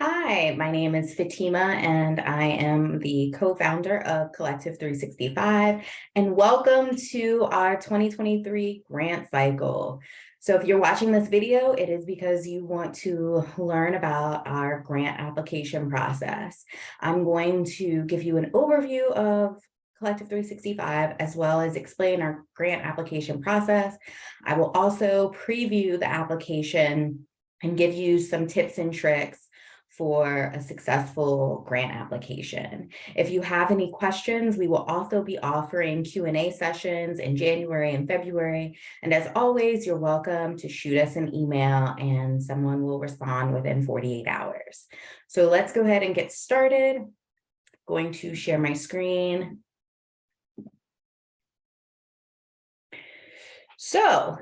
Hi, my name is Fatima, and I am the co-founder of Collective 365, and welcome to our 2023 grant cycle. So if you're watching this video, it is because you want to learn about our grant application process. I'm going to give you an overview of Collective 365, as well as explain our grant application process. I will also preview the application and give you some tips and tricks for a successful grant application. If you have any questions, we will also be offering Q&A sessions in January and February. And as always, you're welcome to shoot us an email and someone will respond within 48 hours. So let's go ahead and get started. Going to share my screen. So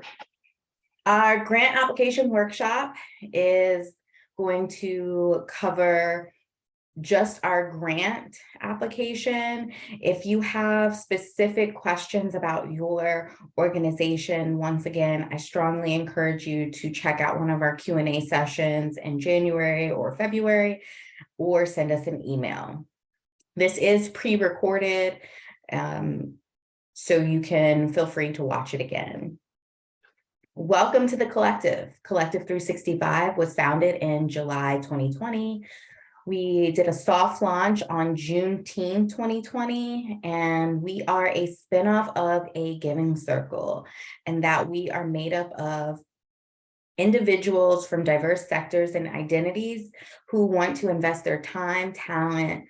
our grant application workshop is going to cover just our grant application. If you have specific questions about your organization, once again, I strongly encourage you to check out one of our Q&A sessions in January or February, or send us an email. This is pre-recorded, so you can feel free to watch it again. Welcome to the Collective. Collective 365 was founded in July 2020. We did a soft launch on Juneteenth 2020, and we are a spinoff of a giving circle, and that we are made up of individuals from diverse sectors and identities who want to invest their time, talent,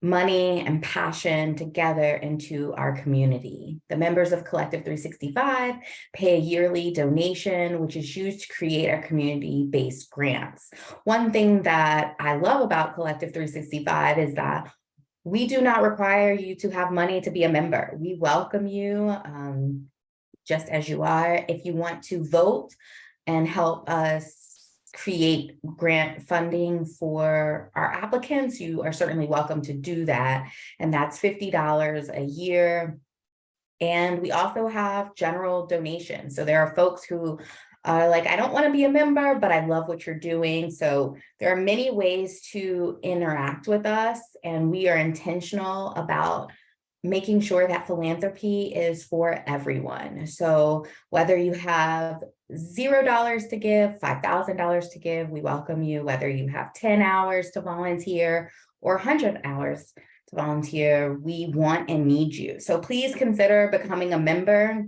money, and passion together into our community. The members of Collective 365 pay a yearly donation, which is used to create our community-based grants. One thing that I love about Collective 365 is that we do not require you to have money to be a member. We welcome you just as you are. If you want to vote and help us create grant funding for our applicants, you are certainly welcome to do that. And that's $50 a year. And we also have general donations. So there are folks who are like, I don't want to be a member, but I love what you're doing. So there are many ways to interact with us, and we are intentional about making sure that philanthropy is for everyone. So whether you have $0 to give, $5,000 to give, we welcome you. Whether you have 10 hours to volunteer or 100 hours to volunteer, we want and need you. So please consider becoming a member.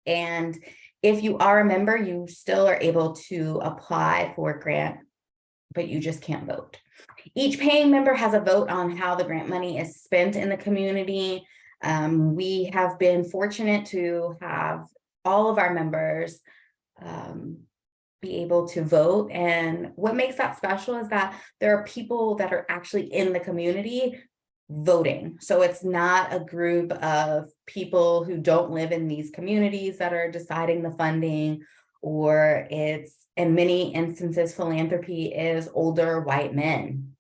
And if you are a member, you still are able to apply for a grant, but you just can't vote. Each paying member has a vote on how the grant money is spent in the community. We have been fortunate to have all of our members be able to vote. And what makes that special is that there are people that are actually in the community voting. So it's not a group of people who don't live in these communities that are deciding the funding, or it's, in many instances, philanthropy is older white men.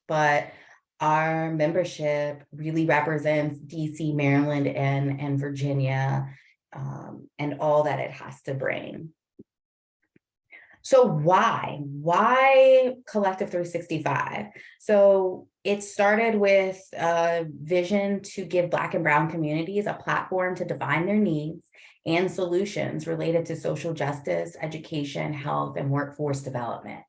But our membership really represents DC, Maryland, and Virginia, and all that it has to bring. So why Collective 365? So it started with a vision to give Black and Brown communities a platform to define their needs and solutions related to social justice, education, health, and workforce development.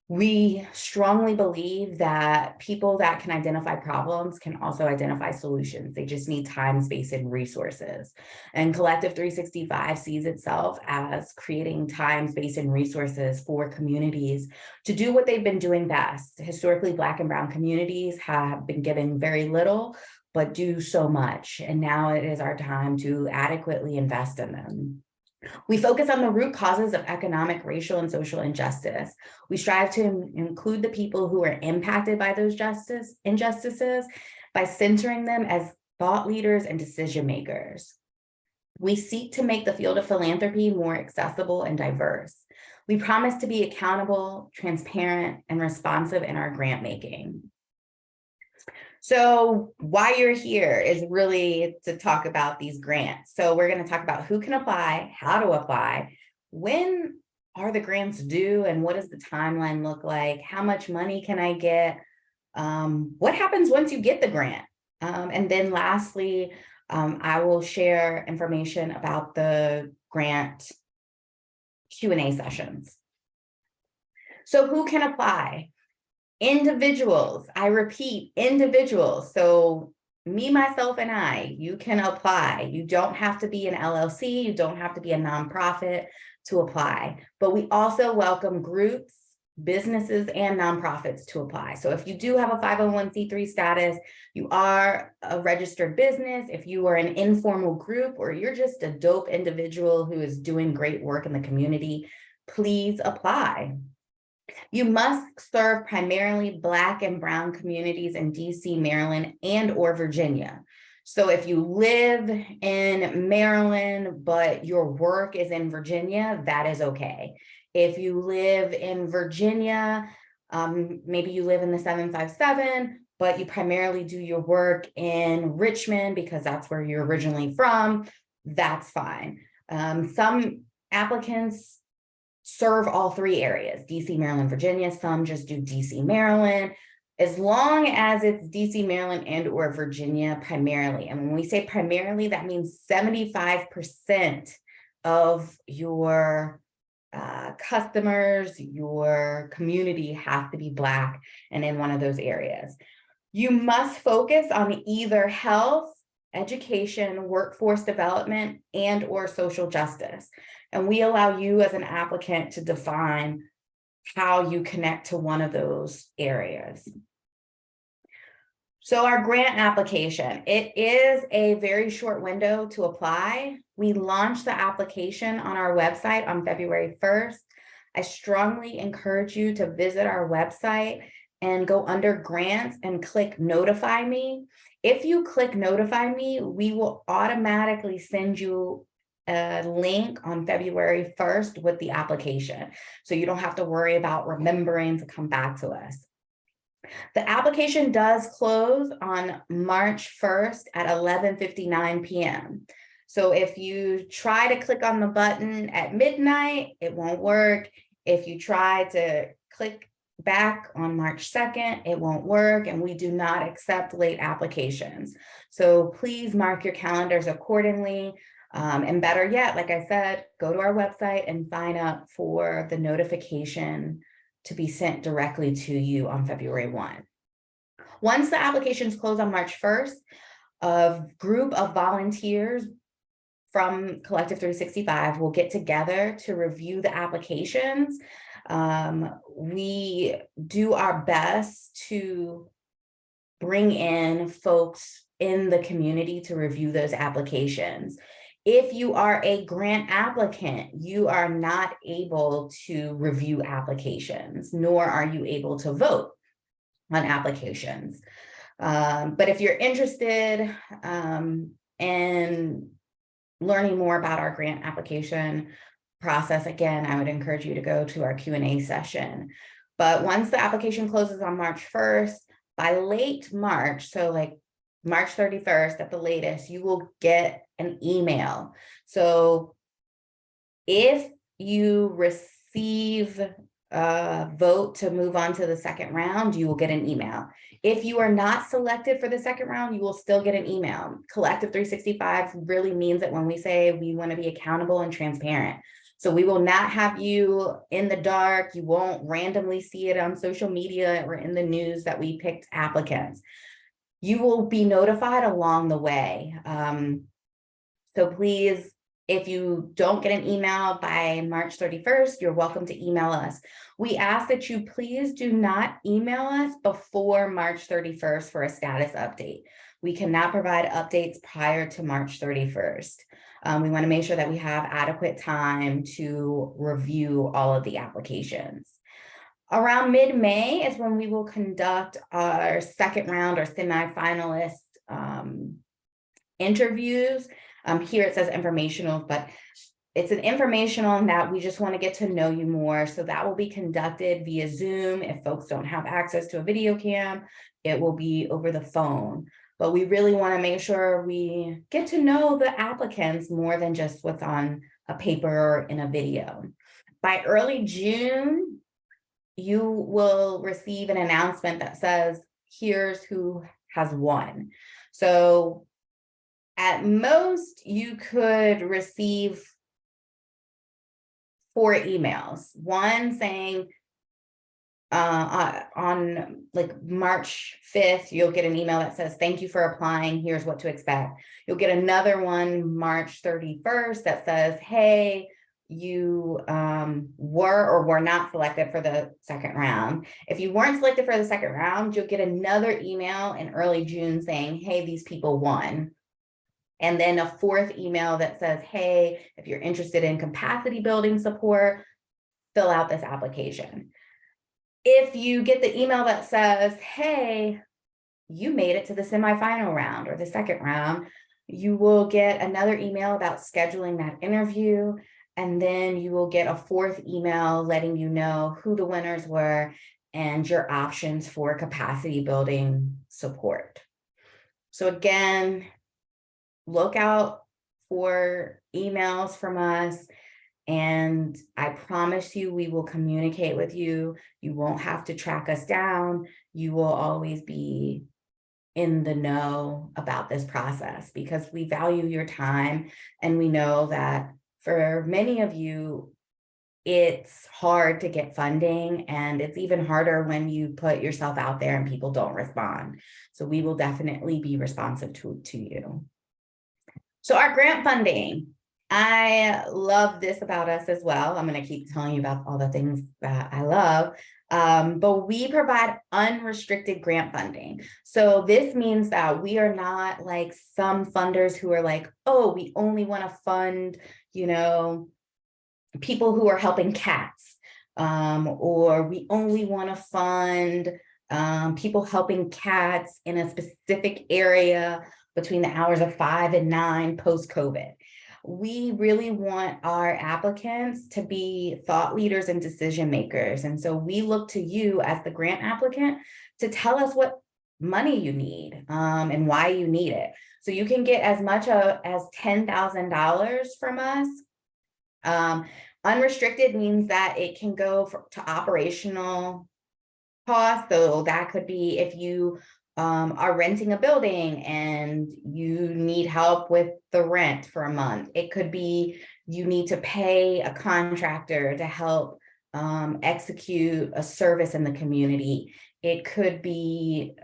We strongly believe that people that can identify problems can also identify solutions. They just need time, space, and resources. And Collective 365 sees itself as creating time, space, and resources for communities to do what they've been doing best. Historically, Black and Brown communities have been given very little, but do so much. And now it is our time to adequately invest in them. We focus on the root causes of economic, racial, and social injustice. We strive to include the people who are impacted by those injustices by centering them as thought leaders and decision makers. We seek to make the field of philanthropy more accessible and diverse. We promise to be accountable, transparent, and responsive in our grant making. So why you're here is really to talk about these grants. So we're going to talk about who can apply, how to apply, when are the grants due and what does the timeline look like? How much money can I get? What happens once you get the grant? And then lastly, I will share information about the grant Q&A sessions. So who can apply? Individuals. I repeat, individuals. So me, myself, and I, you can apply. You don't have to be an LLC. You don't have to be a nonprofit to apply. But we also welcome groups, businesses, and nonprofits to apply. So if you do have a 501c3 status, you are a registered business, if you are an informal group, or you're just a dope individual who is doing great work in the community, please apply. You must serve primarily Black and Brown communities in DC, Maryland, and or Virginia. So if you live in Maryland, but your work is in Virginia, that is okay. If you live in Virginia, maybe you live in the 757, but you primarily do your work in Richmond because that's where you're originally from, that's fine. Some applicants serve all three areas, DC, Maryland, Virginia. Some just do DC, Maryland, as long as it's DC, Maryland, and or Virginia primarily. And when we say primarily, that means 75% of your customers, your community has to be Black and in one of those areas. You must focus on either health, education, workforce development, and or social justice. And we allow you as an applicant to define how you connect to one of those areas. So our grant application, it is a very short window to apply. We launched the application on our website on February 1st. I strongly encourage you to visit our website and go under grants and click notify me. If you click notify me, we will automatically send you a link on February 1st with the application. So you don't have to worry about remembering to come back to us. The application does close on March 1st at 11:59 p.m. So if you try to click on the button at midnight, it won't work. If you try to click back on March 2nd, it won't work, and we do not accept late applications. So please mark your calendars accordingly. And better yet, like I said, go to our website and sign up for the notification to be sent directly to you on February 1. Once the applications close on March 1st, a group of volunteers from Collective 365 will get together to review the applications. We do our best to bring in folks in the community to review those applications. If you are a grant applicant, you are not able to review applications, nor are you able to vote on applications. But if you're interested in learning more about our grant application process, again, I would encourage you to go to our Q&A session. But once the application closes on March 1st, by late March, so like March 31st at the latest, you will get an email. So if you receive a vote to move on to the second round, you will get an email. If you are not selected for the second round, you will still get an email. Collective 365 really means that when we say we want to be accountable and transparent. So we will not have you in the dark. You won't randomly see it on social media or in the news that we picked applicants. You will be notified along the way. So please, if you don't get an email by March 31st, you're welcome to email us. We ask that you please do not email us before March 31st for a status update. We cannot provide updates prior to March 31st. We want to make sure that we have adequate time to review all of the applications. Around mid-May is when we will conduct our second round or semi-finalist interviews. Here it says informational, but it's an informational in that we just want to get to know you more. So that will be conducted via Zoom. If folks don't have access to a video cam, it will be over the phone. But we really want to make sure we get to know the applicants more than just what's on a paper or in a video. By early June, you will receive an announcement that says, here's who has won. So at most, you could receive 4 emails, one saying, on like March 5th, you'll get an email that says, thank you for applying. Here's what to expect. You'll get another one March 31st that says, hey, you were or were not selected for the second round. If you weren't selected for the second round, you'll get another email in early June saying, hey, these people won. And then a 4th email that says, hey, if you're interested in capacity building support, fill out this application. If you get the email that says, hey, you made it to the semifinal round or the second round, you will get another email about scheduling that interview. And then you will get a 4th email letting you know who the winners were and your options for capacity building support. So again, look out for emails from us. And I promise you, we will communicate with you. You won't have to track us down. You will always be in the know about this process because we value your time. And we know that for many of you, it's hard to get funding, and it's even harder when you put yourself out there and people don't respond. So we will definitely be responsive to you. So our grant funding. I love this about us as well. I'm going to keep telling you about all the things that I love, but we provide unrestricted grant funding. So this means that we are not like some funders who are like, oh, we only want to fund, people who are helping cats, or we only want to fund people helping cats in a specific area between the hours of 5 and 9 post-COVID. We really want our applicants to be thought leaders and decision makers. And so we look to you as the grant applicant to tell us what money you need and why you need it. So you can get as much as $10,000 from us. Unrestricted means that it can go to operational costs. So that could be if you are renting a building and you need help with the rent for a month. It could be you need to pay a contractor to help execute a service in the community. It could be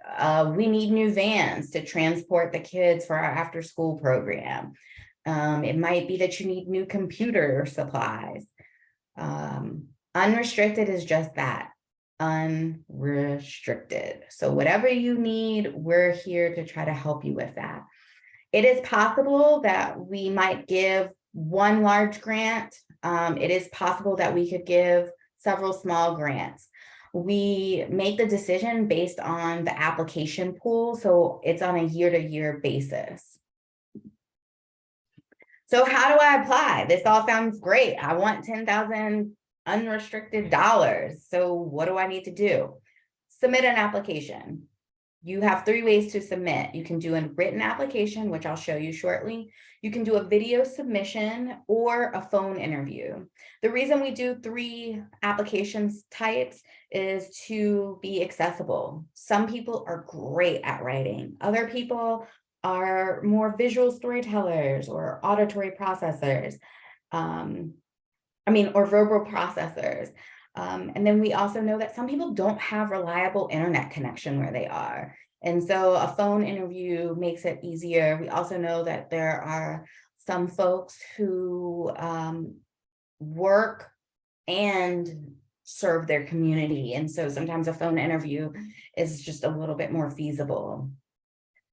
we need new vans to transport the kids for our after school program. It might be that you need new computer supplies. Unrestricted is just that. Unrestricted. So whatever you need, we're here to try to help you with that. It is possible that we might give one large grant. It is possible that we could give several small grants. We make the decision based on the application pool, so it's on a year-to-year basis. So how do I apply? This all sounds great. I want 10,000 unrestricted dollars. So what do I need to do? Submit an application. You have 3 ways to submit. You can do a written application, which I'll show you shortly. You can do a video submission or a phone interview. The reason we do 3 applications types is to be accessible. Some people are great at writing. Other people are more visual storytellers or auditory processors. Or verbal processors. And then we also know that some people don't have reliable internet connection where they are. And so a phone interview makes it easier. We also know that there are some folks who work and serve their community. And so sometimes a phone interview is just a little bit more feasible.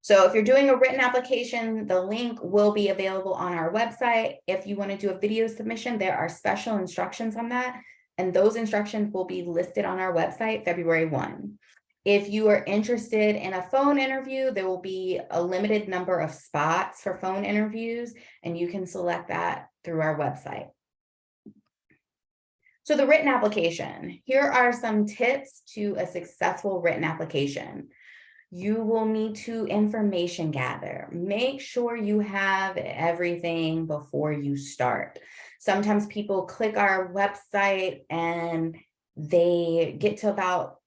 So if you're doing a written application, the link will be available on our website. If you want to do a video submission, there are special instructions on that, and those instructions will be listed on our website February 1. If you are interested in a phone interview, there will be a limited number of spots for phone interviews, and you can select that through our website. So the written application, here are some tips to a successful written application. You will need to information gather. Make sure you have everything before you start. Sometimes people click our website and they get to about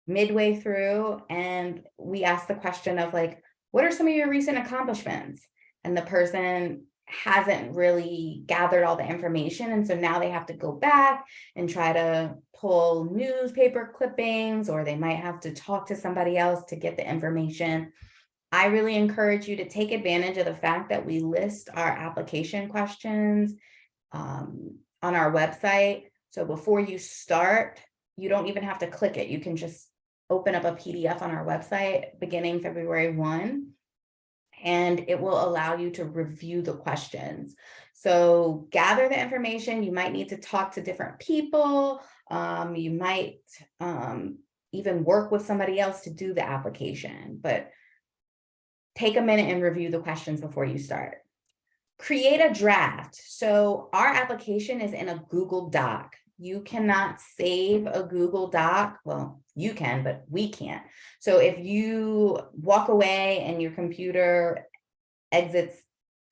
midway through and we ask the question of like, what are some of your recent accomplishments? And the person hasn't really gathered all the information. And so now they have to go back and try to pull newspaper clippings, or they might have to talk to somebody else to get the information. I really encourage you to take advantage of the fact that we list our application questions on our website. So before you start, you don't even have to click it. You can just open up a PDF on our website beginning February 1, and it will allow you to review the questions. So gather the information. You might need to talk to different people. You might even work with somebody else to do the application, but take a minute and review the questions before you start. Create a draft. So our application is in a Google Doc. You cannot save a Google Doc. Well, you can, but we can't. So if you walk away and your computer exits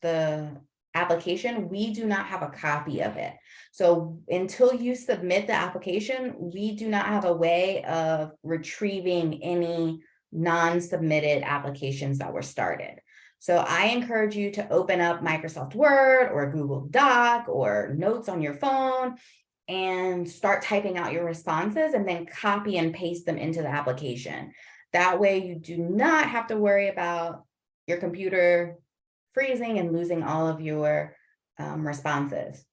the application, we do not have a copy of it. So until you submit the application, we do not have a way of retrieving any non-submitted applications that were started. So I encourage you to open up Microsoft Word or Google Doc or notes on your phone and start typing out your responses and then copy and paste them into the application. That way you do not have to worry about your computer freezing and losing all of your responses.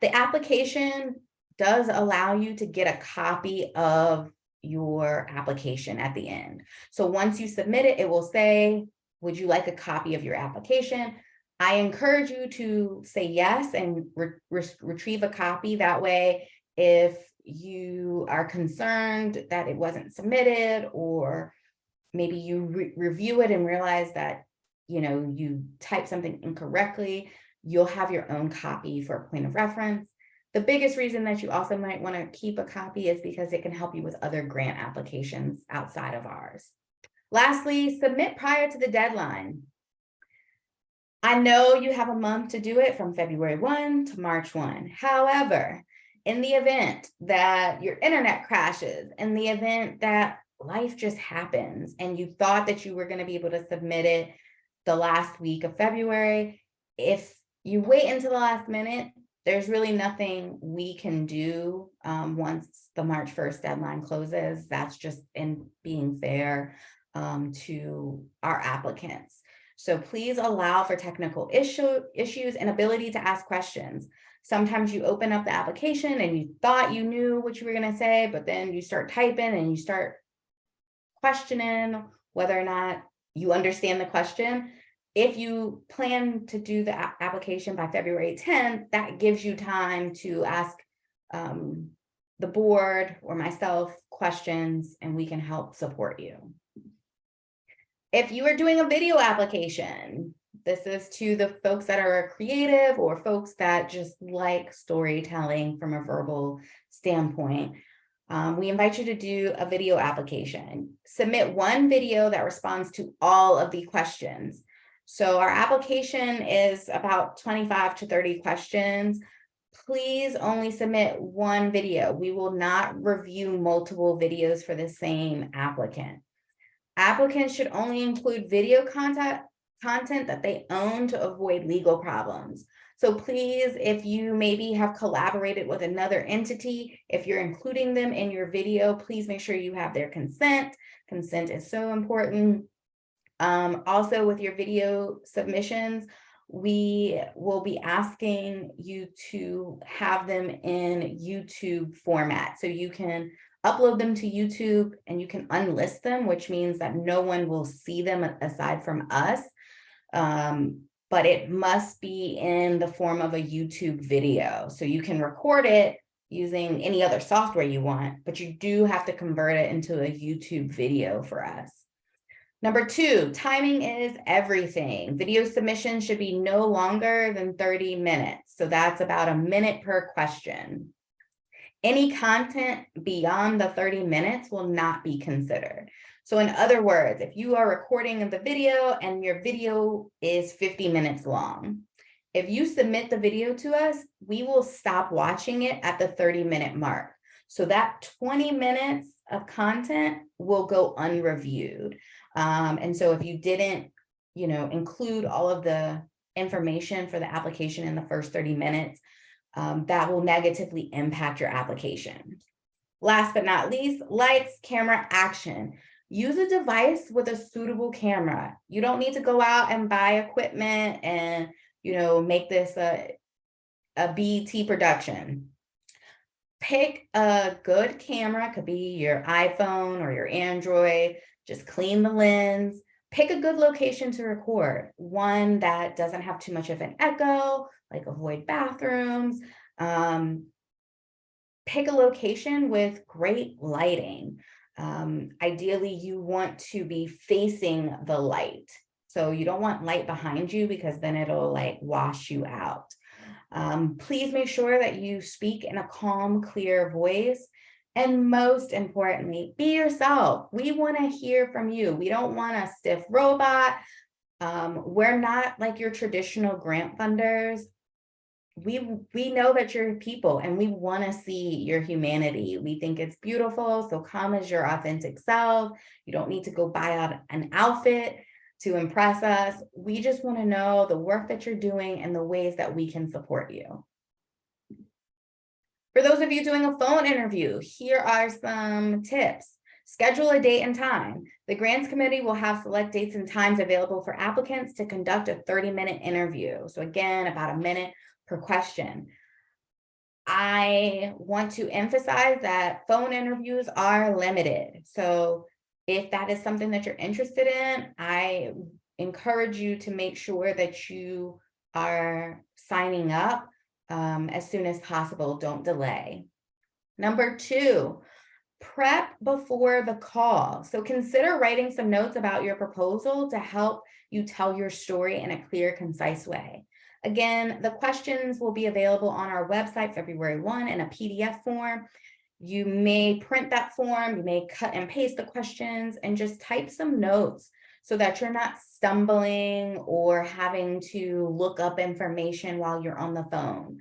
The application does allow you to get a copy of your application at the end. So once you submit it, it will say, would you like a copy of your application? I encourage you to say yes and retrieve a copy. That way, if you are concerned that it wasn't submitted, or maybe you review it and realize that you typed something incorrectly, you'll have your own copy for a point of reference. The biggest reason that you also might want to keep a copy is because it can help you with other grant applications outside of ours. Lastly, submit prior to the deadline. I know you have a month to do it from February 1 to March 1. However, in the event that your internet crashes, in the event that life just happens and you thought that you were going to be able to submit it the last week of February, if you wait until the last minute, there's really nothing we can do once the March 1st deadline closes. That's just in being fair to our applicants. So please allow for technical issues and ability to ask questions. Sometimes you open up the application and you thought you knew what you were going to say, but then you start typing and you start questioning whether or not you understand the question. If you plan to do the application by February 10th, that gives you time to ask the board or myself questions, and we can help support you. If you are doing a video application, this is to the folks that are creative or folks that just like storytelling from a verbal standpoint. We invite you to do a video application. Submit one video that responds to all of the questions. So our application is about 25 to 30 questions. Please only submit one video. We will not review multiple videos for the same applicant. Applicants should only include video content that they own to avoid legal problems. So please, if you maybe have collaborated with another entity, if you're including them in your video, please make sure you have their consent. Consent is so important. Also, with your video submissions, we will be asking you to have them in YouTube format. So you can upload them to YouTube and you can unlist them, which means that no one will see them aside from us. But it must be in the form of a YouTube video. So you can record it using any other software you want, but you do have to convert it into a YouTube video for us. Number 2, timing is everything. Video submission should be no longer than 30 minutes. So that's about a minute per question. Any content beyond the 30 minutes will not be considered. So in other words, if you are recording the video and your video is 50 minutes long, If you submit the video to us, we will stop watching it at the 30-minute mark. So that 20 minutes of content will go unreviewed. And so if you didn't, include all of the information for the application in the first 30 minutes, that will negatively impact your application. Last but not least, lights, camera, action. Use a device with a suitable camera. You don't need to go out and buy equipment and make this a BT production. Pick a good camera, could be your iPhone or your Android, just clean the lens. Pick a good location to record, one that doesn't have too much of an echo, like avoid bathrooms. Pick a location with great lighting. Ideally, you want to be facing the light. So you don't want light behind you because then it'll like wash you out. Please make sure that you speak in a calm, clear voice. And most importantly, be yourself. We want to hear from you. We don't want a stiff robot. We're not like your traditional grant funders. We know that you're people and we want to see your humanity. We think it's beautiful. So come as your authentic self. You don't need to go buy out an outfit to impress us. We just want to know the work that you're doing and the ways that we can support you. For those of you doing a phone interview, here are some tips. Schedule a date and time. The grants committee will have select dates and times available for applicants to conduct a 30-minute interview. So again, about a minute per question. I want to emphasize that phone interviews are limited. So if that is something that you're interested in, I encourage you to make sure that you are signing up as soon as possible. Don't delay. Number 2, prep before the call. So consider writing some notes about your proposal to help you tell your story in a clear, concise way. Again, the questions will be available on our website February 1 in a PDF form. You may print that form, you may cut and paste the questions and just type some notes so that you're not stumbling or having to look up information while you're on the phone.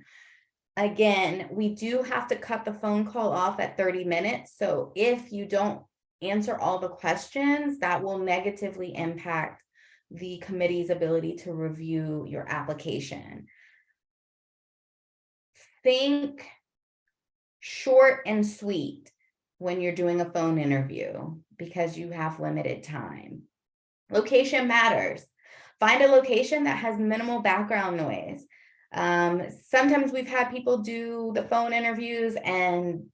Again, we do have to cut the phone call off at 30 minutes. So if you don't answer all the questions, that will negatively impact the committee's ability to review your application. Think short and sweet when you're doing a phone interview because you have limited time. Location matters. Find a location that has minimal background noise. Sometimes we've had people do the phone interviews and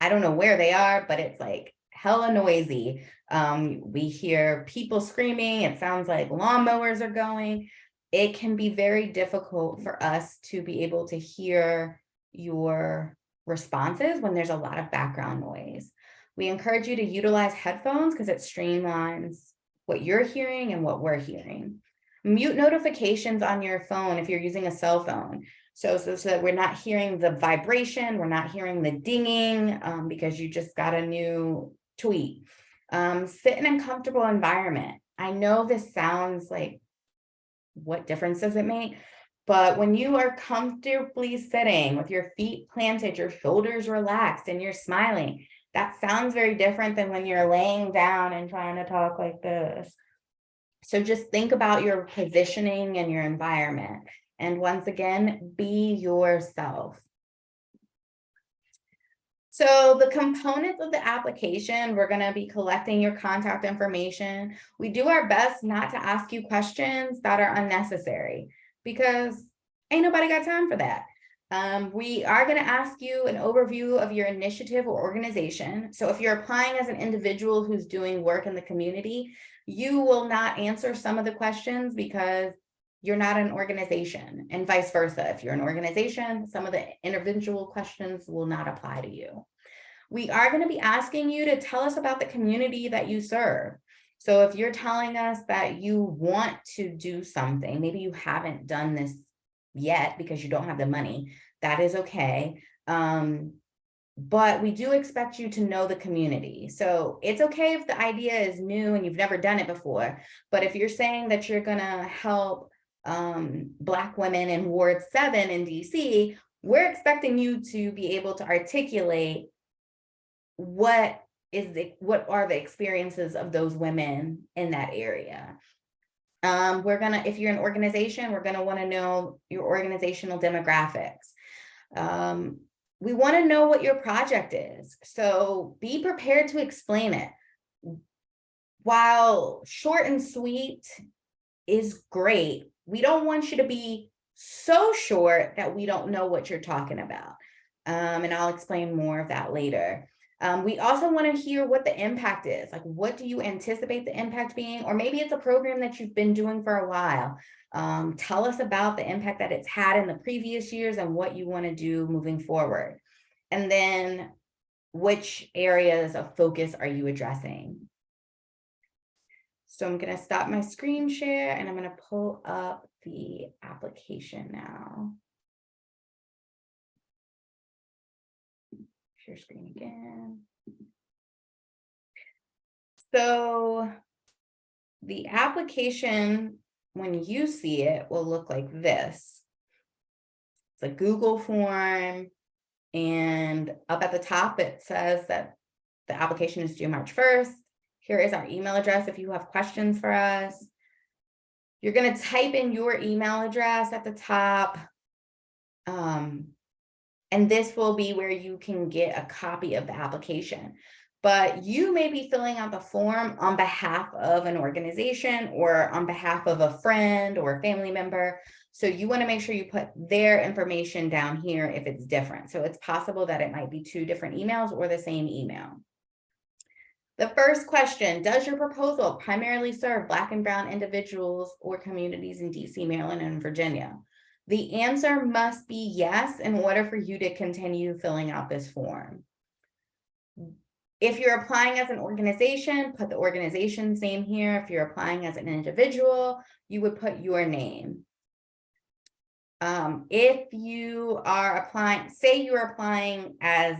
I don't know where they are, but it's like hella noisy. We hear people screaming. It sounds like lawnmowers are going. It can be very difficult for us to be able to hear your responses when there's a lot of background noise. We encourage you to utilize headphones because it streamlines what you're hearing and what we're hearing. Mute notifications on your phone if you're using a cell phone. So that we're not hearing the vibration, we're not hearing the dinging because you just got a new tweet. Sit in a comfortable environment. I know this sounds like, what difference does it make? But when you are comfortably sitting with your feet planted, your shoulders relaxed, and you're smiling, that sounds very different than when you're laying down and trying to talk like this. So just think about your positioning and your environment. And once again, be yourself. So the components of the application, we're going to be collecting your contact information. We do our best not to ask you questions that are unnecessary because ain't nobody got time for that. We are going to ask you an overview of your initiative or organization. So if you're applying as an individual who's doing work in the community, you will not answer some of the questions because you're not an organization, and vice versa. If you're an organization, some of the individual questions will not apply to you. We are going to be asking you to tell us about the community that you serve. So if you're telling us that you want to do something, maybe you haven't done this yet because you don't have the money, that is okay. But we do expect you to know the community. So it's okay if the idea is new and you've never done it before. But if you're saying that you're going to help Black women in Ward 7 in DC, we're expecting you to be able to articulate what are the experiences of those women in that area. If you're an organization, we're gonna want to know your organizational demographics. We want to know what your project is, so be prepared to explain it. While short and sweet is great, we don't want you to be so short that we don't know what you're talking about. And I'll explain more of that later. We also want to hear what the impact is. Like, what do you anticipate the impact being? Or maybe it's a program that you've been doing for a while. Tell us about the impact that it's had in the previous years and what you want to do moving forward. And then which areas of focus are you addressing? So I'm going to stop my screen share and I'm going to pull up the application now. Share screen again. So the application, when you see it, will look like this. It's a Google form, and up at the top, it says that the application is due March 1st. Here is our email address if you have questions for us. You're going to type in your email address at the top. And this will be where you can get a copy of the application. But you may be filling out the form on behalf of an organization or on behalf of a friend or a family member. So you want to make sure you put their information down here if it's different. So it's possible that it might be 2 different emails or the same email. The first question, does your proposal primarily serve Black and Brown individuals or communities in DC, Maryland, and Virginia? The answer must be yes in order for you to continue filling out this form. If you're applying as an organization, put the organization's name here. If you're applying as an individual, you would put your name. If you are applying, say you're applying as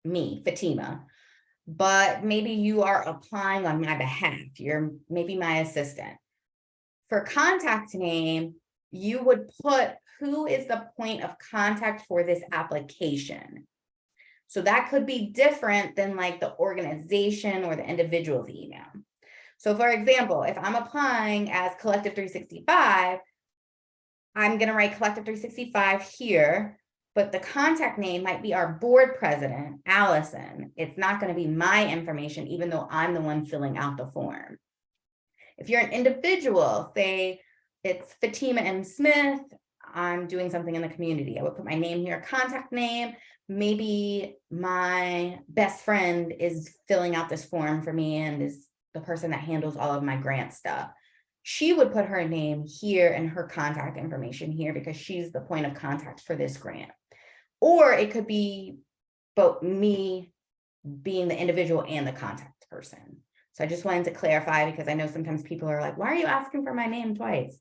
me, Fatima, but maybe you are applying on my behalf. You're maybe my assistant. For contact name, you would put who is the point of contact for this application. So that could be different than like the organization or the individual's email. So for example, if I'm applying as Collective 365, I'm going to write Collective 365 here, but the contact name might be our board president, Allison. It's not going to be my information, even though I'm the one filling out the form. If you're an individual, say it's Fatima M. Smith, I'm doing something in the community, I would put my name here, contact name. Maybe my best friend is filling out this form for me and is the person that handles all of my grant stuff. She would put her name here and her contact information here because she's the point of contact for this grant. Or it could be both me being the individual and the contact person. So I just wanted to clarify because I know sometimes people are like, why are you asking for my name twice?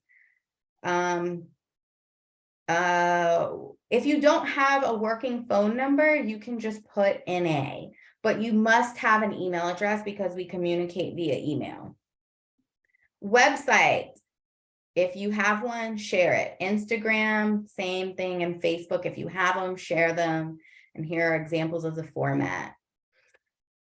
If you don't have a working phone number, you can just put NA, but you must have an email address because we communicate via email. Website, if you have one, share it. Instagram, same thing, and Facebook, if you have them, share them. And here are examples of the format.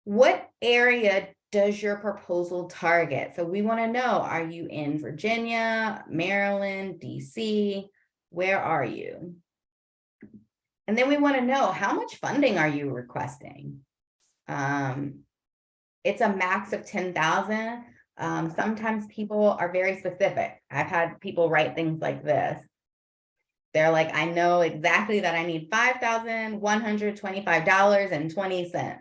What area does your proposal target? So we want to know, are you in Virginia, Maryland, DC? Where are you? And then we want to know, how much funding are you requesting? It's a max of 10,000. Sometimes people are very specific. I've had people write things like this. They're like, I know exactly that I need $5,125.20.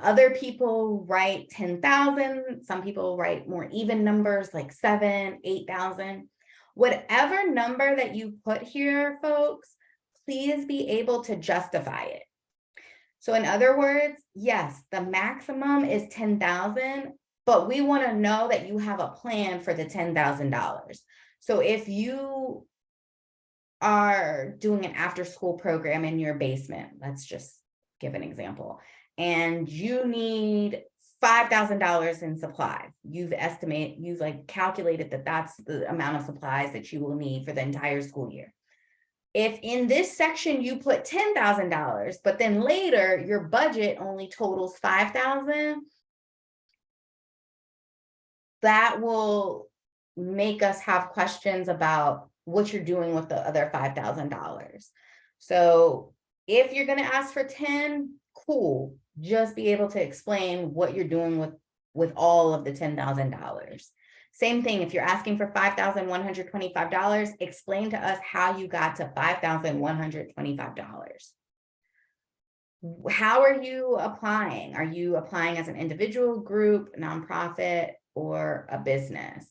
Other people write 10,000. Some people write more even numbers like 7,000, 8,000. Whatever number that you put here, folks, please be able to justify it. So in other words, yes, the maximum is 10,000, but we want to know that you have a plan for the $10,000. So if you are doing an after-school program in your basement, let's just give an example, and you need $5,000 in supplies. You've like calculated that that's the amount of supplies that you will need for the entire school year. If in this section you put $10,000, but then later your budget only totals $5,000, that will make us have questions about what you're doing with the other $5,000. So if you're going to ask for 10, cool. Just be able to explain what you're doing with all of the $10,000. Same thing, if you're asking for $5,125, explain to us how you got to $5,125. How are you applying? Are you applying as an individual, group, nonprofit, or a business?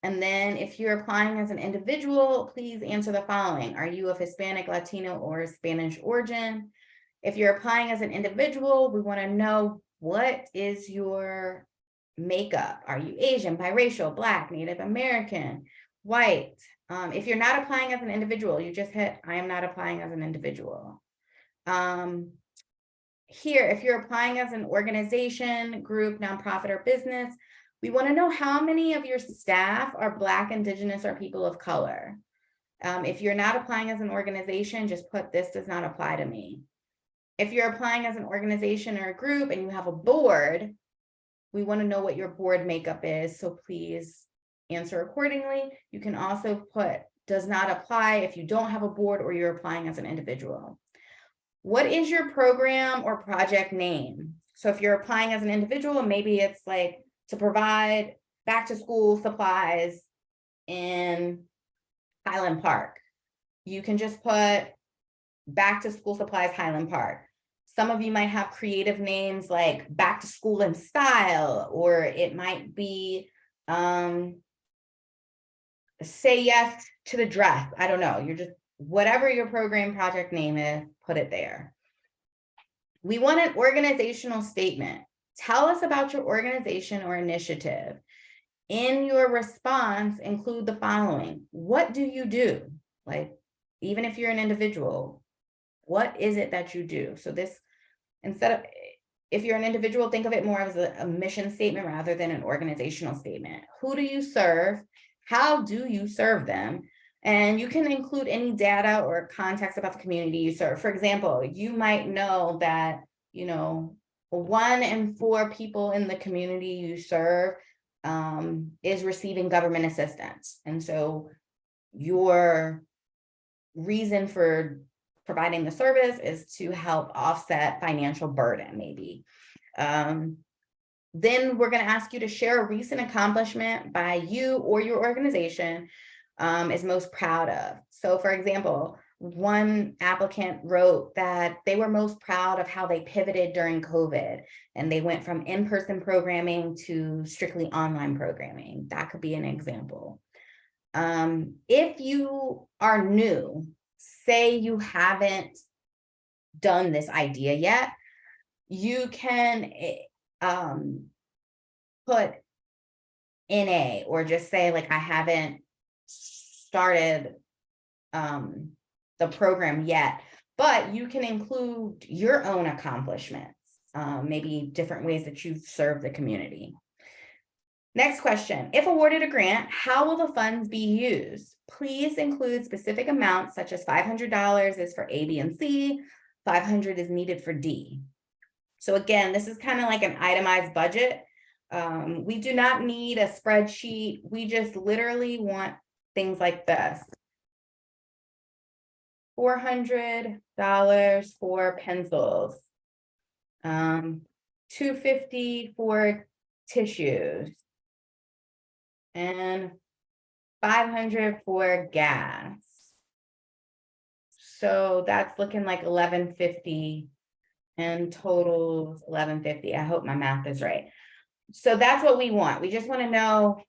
And then if you're applying as an individual, please answer the following. Are you of Hispanic, Latino, or Spanish origin? If you're applying as an individual, we want to know, what is your makeup? Are you Asian, biracial, Black, Native American, white? If you're not applying as an individual, you just hit, I am not applying as an individual. Here, if you're applying as an organization, group, nonprofit, or business, we want to know how many of your staff are Black, Indigenous, or people of color. If you're not applying as an organization, just put, this does not apply to me. If you're applying as an organization or a group and you have a board, we want to know what your board makeup is, so please answer accordingly. You can also put, does not apply if you don't have a board or you're applying as an individual. What is your program or project name? So if you're applying as an individual, maybe it's like to provide back to school supplies in Highland Park. You can just put back to school supplies, Highland Park. Some of you might have creative names like back to school in style, or it might be say yes to the dress. I don't know. You're just, whatever your program project name is, put it there. We want an organizational statement. Tell us about your organization or initiative. In your response, include the following. What do you do? Like, even if you're an individual, what is it that you do? So this, instead of, if you're an individual, think of it more as a mission statement rather than an organizational statement. Who do you serve? How do you serve them? And you can include any data or context about the community you serve. For example, you might know that, 1 in 4 people in the community you serve is receiving government assistance. And so your reason for providing the service is to help offset financial burden, maybe. Then we're going to ask you to share a recent accomplishment by you or your organization is most proud of. So for example, one applicant wrote that they were most proud of how they pivoted during COVID and they went from in-person programming to strictly online programming. That could be an example. If you are new, say you haven't done this idea yet, you can put NA or just say like, I haven't started the program yet, but you can include your own accomplishments, maybe different ways that you've served the community. Next question, if awarded a grant, how will the funds be used? Please include specific amounts such as $500 is for A, B, and C, 500 is needed for D. So again, this is kind of like an itemized budget. We do not need a spreadsheet. We just literally want things like this. $400 for pencils, $250 for tissues, and $500 for gas. So that's looking like $1,150 and totals $1,150. I hope my math is right. So that's what we want. We just want to know,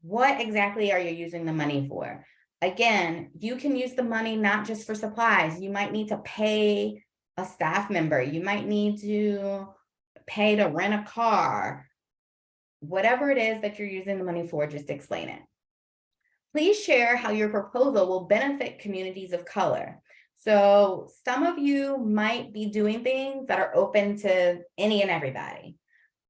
what exactly are you using the money for? Again, you can use the money not just for supplies. You might need to pay a staff member. You might need to pay to rent a car. Whatever it is that you're using the money for, just explain it. Please share how your proposal will benefit communities of color. So some of you might be doing things that are open to any and everybody.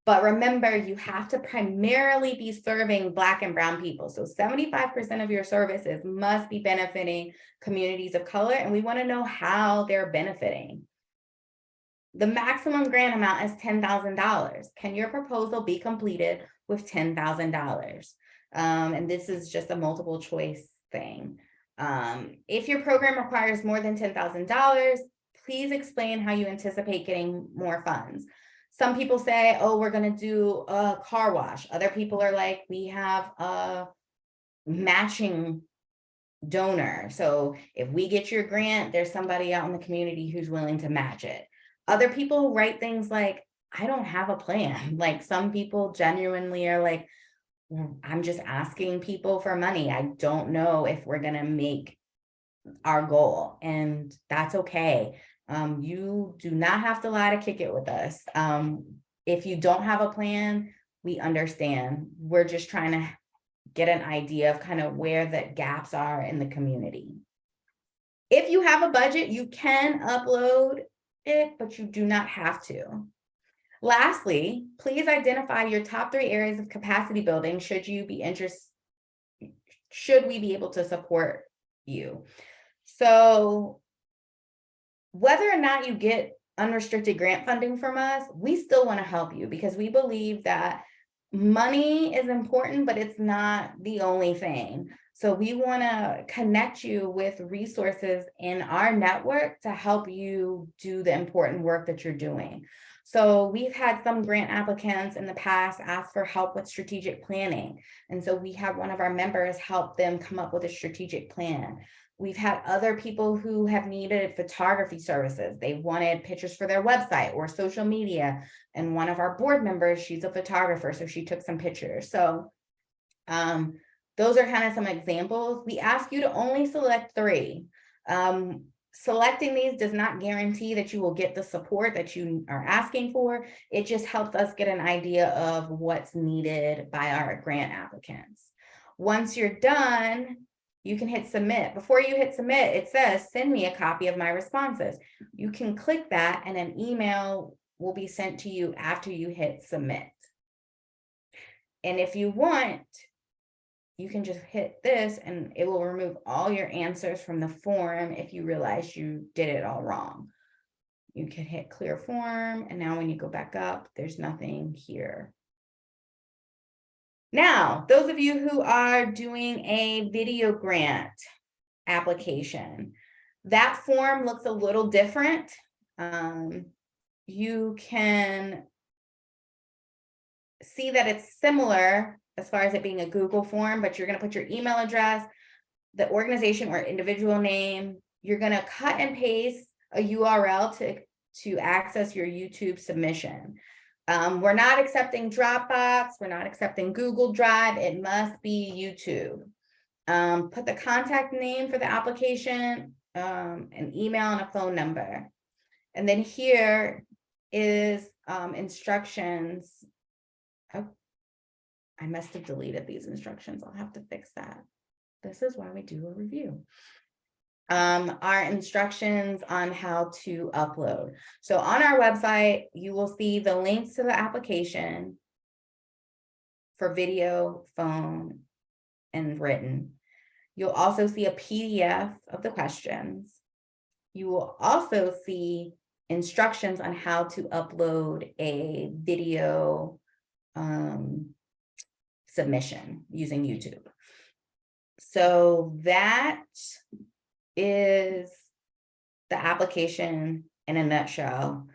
But remember, you have to primarily be serving Black and Brown people. So 75% of your services must be benefiting communities of color, and we want to know how they're benefiting. The maximum grant amount is $10,000. Can your proposal be completed with $10,000? And this is just a multiple choice thing. If your program requires more than $10,000, please explain how you anticipate getting more funds. Some people say, oh, we're going to do a car wash. Other people are like, we have a matching donor. So if we get your grant, there's somebody out in the community who's willing to match it. Other people write things like, I don't have a plan. Like some people genuinely are like, I'm just asking people for money. I don't know if we're going to make our goal, and that's okay. You do not have to lie to kick it with us. If you don't have a plan, we understand. We're just trying to get an idea of kind of where the gaps are in the community. If you have a budget, you can upload it, but you do not have to. Lastly, please identify your top 3 areas of capacity building should we be able to support you. So whether or not you get unrestricted grant funding from us, we still want to help you because we believe that money is important, but it's not the only thing. So we want to connect you with resources in our network to help you do the important work that you're doing. So we've had some grant applicants in the past ask for help with strategic planning. And so we have one of our members help them come up with a strategic plan. We've had other people who have needed photography services. They wanted pictures for their website or social media. And one of our board members, she's a photographer, so she took some pictures. So those are kind of some examples. We ask you to only select 3. Selecting these does not guarantee that you will get the support that you are asking for. It just helps us get an idea of what's needed by our grant applicants. Once you're done, you can hit submit. Before you hit submit, it says, send me a copy of my responses. You can click that and an email will be sent to you after you hit submit. And if you want, you can just hit this and it will remove all your answers from the form if you realize you did it all wrong. You can hit clear form, and now when you go back up, there's nothing here. Now, those of you who are doing a video grant application, that form looks a little different. You can see that it's similar as far as it being a Google form, but you're going to put your email address, the organization or individual name. You're going to cut and paste a URL to access your YouTube submission. We're not accepting Dropbox. We're not accepting Google Drive. It must be YouTube. Put the contact name for the application, an email, and a phone number. And then here is instructions. Oh, I must have deleted these instructions. I'll have to fix that. This is why we do a review. Our instructions on how to upload. So on our website, you will see the links to the application for video, phone, and written. You'll also see a PDF of the questions. You will also see instructions on how to upload a video submission using YouTube. So that is the application in a nutshell.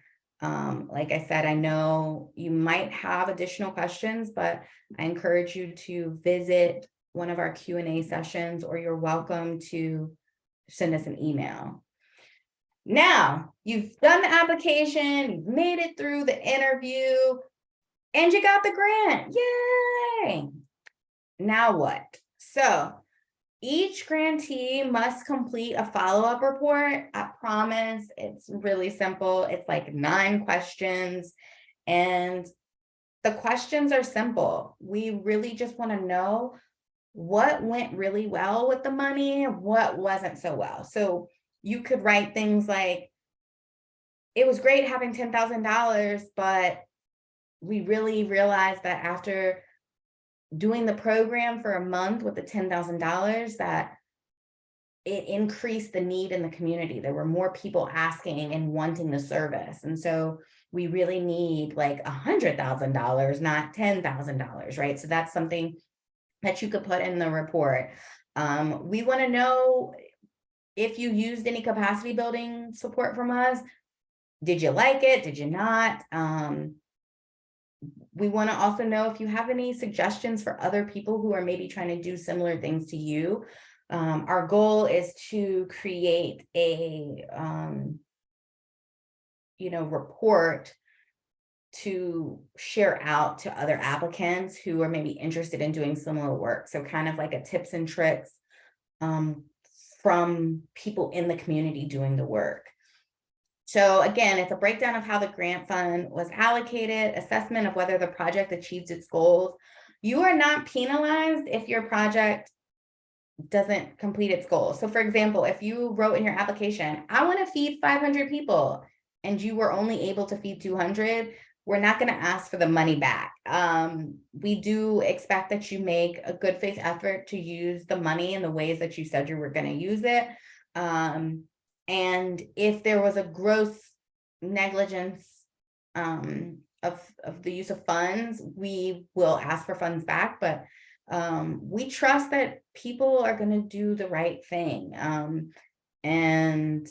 Like I said, I know you might have additional questions, but I encourage you to visit one of our Q&A sessions, or you're welcome to send us an email. Now, you've done the application, you've made it through the interview, and you got the grant. Yay! Now what? So each grantee must complete a follow-up report. I promise it's really simple. It's like 9 questions, and the questions are simple. We really just want to know what went really well with the money, what wasn't so well. So you could write things like, it was great having $10,000, but we really realized that after doing the program for a month with the $10,000, that it increased the need in the community. There were more people asking and wanting the service. And so we really need like $100,000, not $10,000, right? So that's something that you could put in the report. We want to know if you used any capacity building support from us. Did you like it? Did you not? We want to also know if you have any suggestions for other people who are maybe trying to do similar things to you. Our goal is to create a, report to share out to other applicants who are maybe interested in doing similar work. So kind of like a tips and tricks from people in the community doing the work. So again, it's a breakdown of how the grant fund was allocated, assessment of whether the project achieved its goals. You are not penalized if your project doesn't complete its goals. So for example, if you wrote in your application, I want to feed 500 people, and you were only able to feed 200, we're not going to ask for the money back. We do expect that you make a good faith effort to use the money in the ways that you said you were going to use it. And if there was a gross negligence of the use of funds, we will ask for funds back. But we trust that people are going to do the right thing. And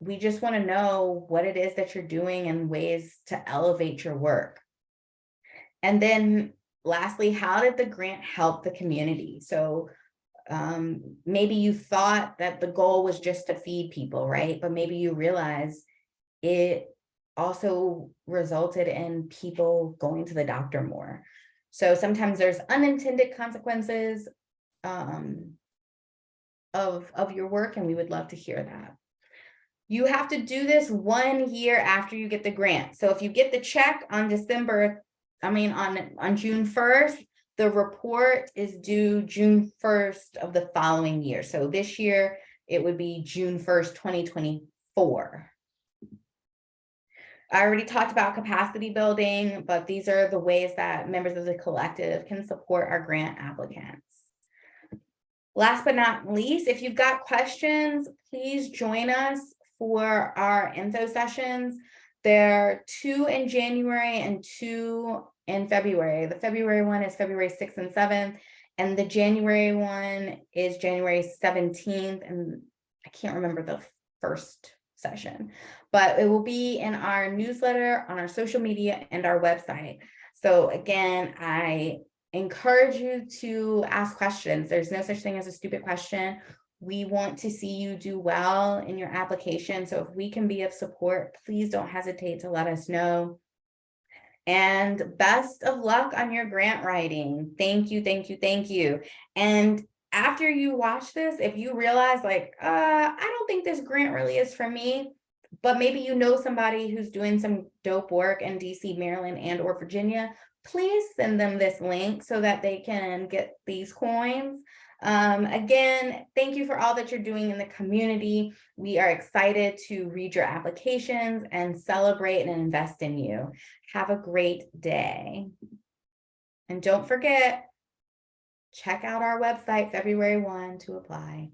we just want to know what it is that you're doing and ways to elevate your work. And then lastly, how did the grant help the community? So maybe you thought that the goal was just to feed people, right? But maybe you realize it also resulted in people going to the doctor more. So sometimes there's unintended consequences of your work, and we would love to hear that. You have to do this 1 year after you get the grant. So if you get the check on on June 1st, the report is due June 1st of the following year. So this year, it would be June 1st, 2024. I already talked about capacity building, but these are the ways that members of the collective can support our grant applicants. Last but not least, if you've got questions, please join us for our info sessions. There are 2 in January and 2 in February. The February one is February 6th and 7th, and the January one is January 17th, and I can't remember the first session, but it will be in our newsletter, on our social media, and our website. So again, I encourage you to ask questions. There's no such thing as a stupid question. We want to see you do well in your application. So if we can be of support, please don't hesitate to let us know. And best of luck on your grant writing. Thank you, thank you, thank you. And after you watch this, if you realize like, I don't think this grant really is for me, but maybe you know somebody who's doing some dope work in DC, Maryland, and or Virginia, please send them this link so that they can get these coins. Again, thank you for all that you're doing in the community. We are excited to read your applications and celebrate and invest in you. Have a great day. And don't forget, check out our website, February 1, to apply.